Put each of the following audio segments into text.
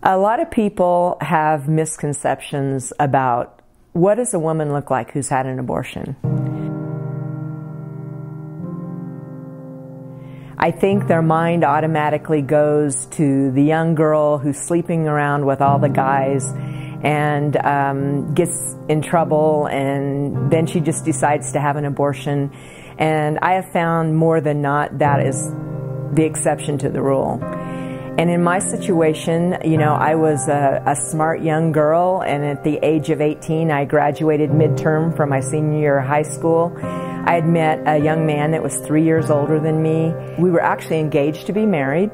A lot of people have misconceptions about what does a woman look like who's had an abortion. I think their mind automatically goes to the young girl who's sleeping around with all the guys and gets in trouble, and then she just decides to have an abortion. And I have found more than not that is the exception to the rule. And in my situation, you know, I was a smart young girl, and at the age of 18, I graduated midterm from my senior year of high school. I had met a young man that was 3 years older than me. We were actually engaged to be married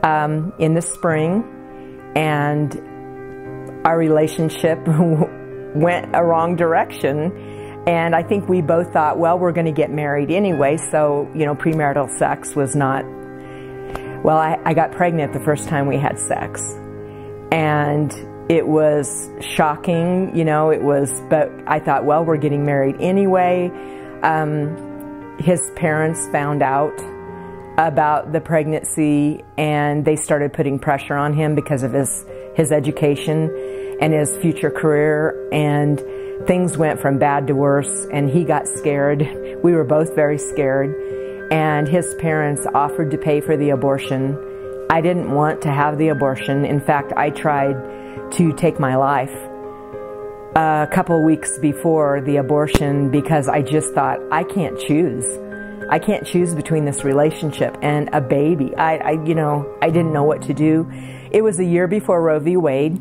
in the spring, and our relationship went a wrong direction. And I think we both thought, well, we're going to get married anyway, so, you know, premarital sex was not... Well, I got pregnant the first time we had sex, and it was shocking, you know, but I thought, well, we're getting married anyway. His parents found out about the pregnancy, and they started putting pressure on him because of his education and his future career, and things went from bad to worse, and he got scared. We were both very scared. And his parents offered to pay for the abortion. I didn't want to have the abortion. In fact, I tried to take my life a couple of weeks before the abortion because I just thought, I can't choose. I can't choose between this relationship and a baby. You know, I didn't know what to do. It was a year before Roe v. Wade,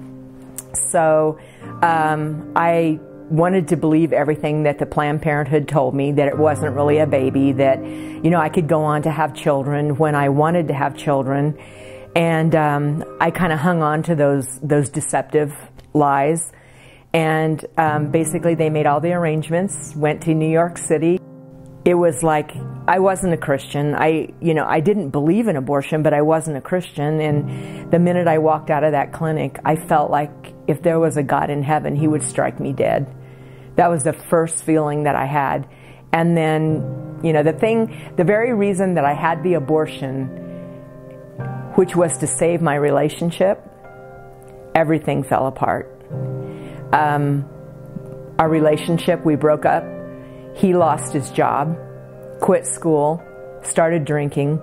so I wanted to believe everything that the Planned Parenthood told me, that it wasn't really a baby, that, you know, I could go on to have children when I wanted to have children. And I kind of hung on to those deceptive lies. And basically they made all the arrangements, went to New York City. It was like, I wasn't a Christian. I didn't believe in abortion, but I wasn't a Christian. And the minute I walked out of that clinic, I felt like if there was a God in heaven, he would strike me dead. That was the first feeling that I had. And then, you know, the very reason that I had the abortion, which was to save my relationship, everything fell apart. Our relationship, we broke up. He lost his job, quit school, started drinking.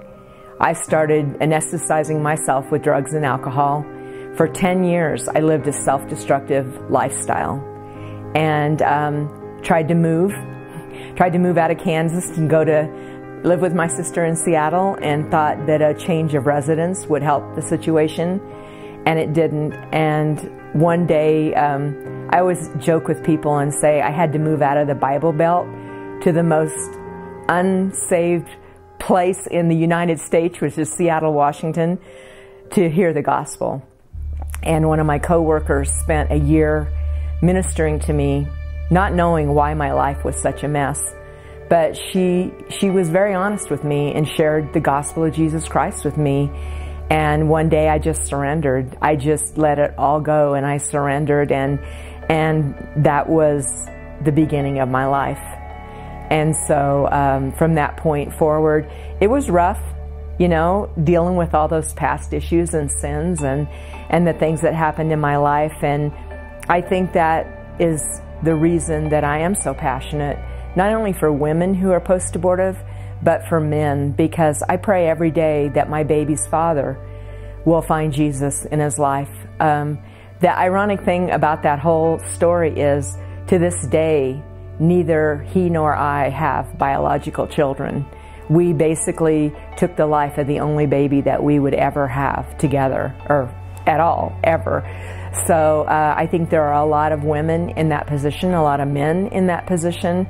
I started anesthetizing myself with drugs and alcohol. For 10 years, I lived a self-destructive lifestyle and tried to move out of Kansas and go to live with my sister in Seattle, and thought that a change of residence would help the situation, and it didn't. And one day, I always joke with people and say I had to move out of the Bible Belt to the most unsaved place in the United States, which is Seattle, Washington, to hear the gospel. And one of my coworkers spent a year ministering to me, not knowing why my life was such a mess. But she was very honest with me and shared the gospel of Jesus Christ with me. And one day I just surrendered. I just let it all go, and I surrendered, and that was the beginning of my life. And so from that point forward, it was rough, you know, dealing with all those past issues and sins and the things that happened in my life. And I think that is the reason that I am so passionate, not only for women who are post-abortive, but for men, because I pray every day that my baby's father will find Jesus in his life. The ironic thing about that whole story is, to this day, neither he nor I have biological children. We basically took the life of the only baby that we would ever have together, or at all, ever. So I think there are a lot of women in that position, a lot of men in that position,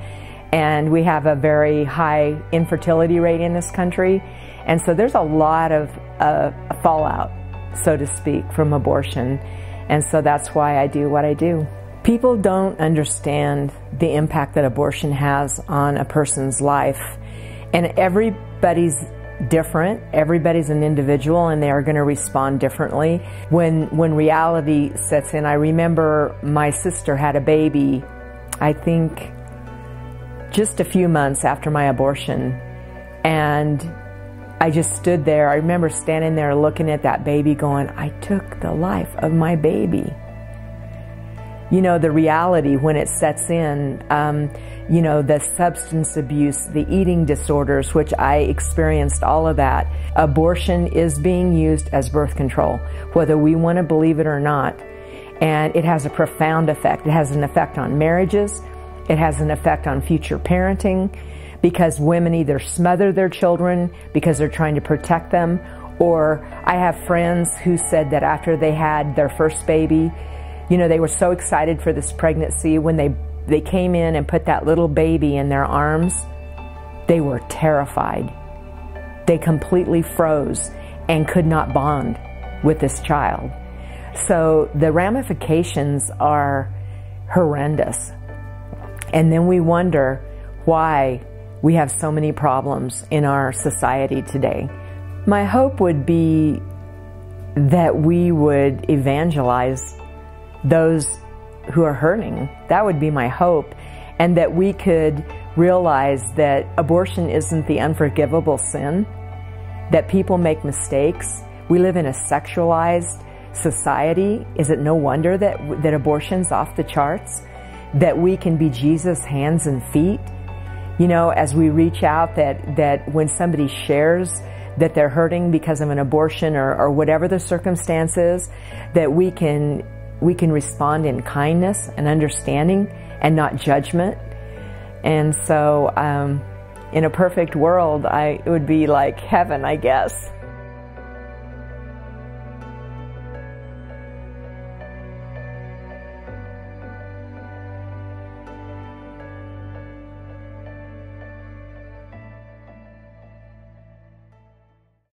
and we have a very high infertility rate in this country. And so there's a lot of fallout, so to speak, from abortion. And so that's why I do what I do. People don't understand the impact that abortion has on a person's life. And everybody's different. Everybody's an individual, and they are going to respond differently. When reality sets in, I remember my sister had a baby, I think just a few months after my abortion. And I just stood there. I remember standing there looking at that baby going, I took the life of my baby. You know, the reality when it sets in, you know, the substance abuse, the eating disorders, which I experienced all of that. Abortion is being used as birth control, whether we want to believe it or not. And it has a profound effect. It has an effect on marriages. It has an effect on future parenting, because women either smother their children because they're trying to protect them, or I have friends who said that after they had their first baby, you know, they were so excited for this pregnancy. When they came in and put that little baby in their arms, they were terrified. They completely froze and could not bond with this child. So the ramifications are horrendous. And then we wonder why we have so many problems in our society today. My hope would be that we would evangelize those who are hurting. That would be my hope. And that we could realize that abortion isn't the unforgivable sin, that people make mistakes. We live in a sexualized society. Is it no wonder that abortion's off the charts? That we can be Jesus' hands and feet? You know, as we reach out, that when somebody shares that they're hurting because of an abortion or whatever the circumstance is, that we can respond in kindness and understanding and not judgment. And so in a perfect world, it would be like heaven, I guess.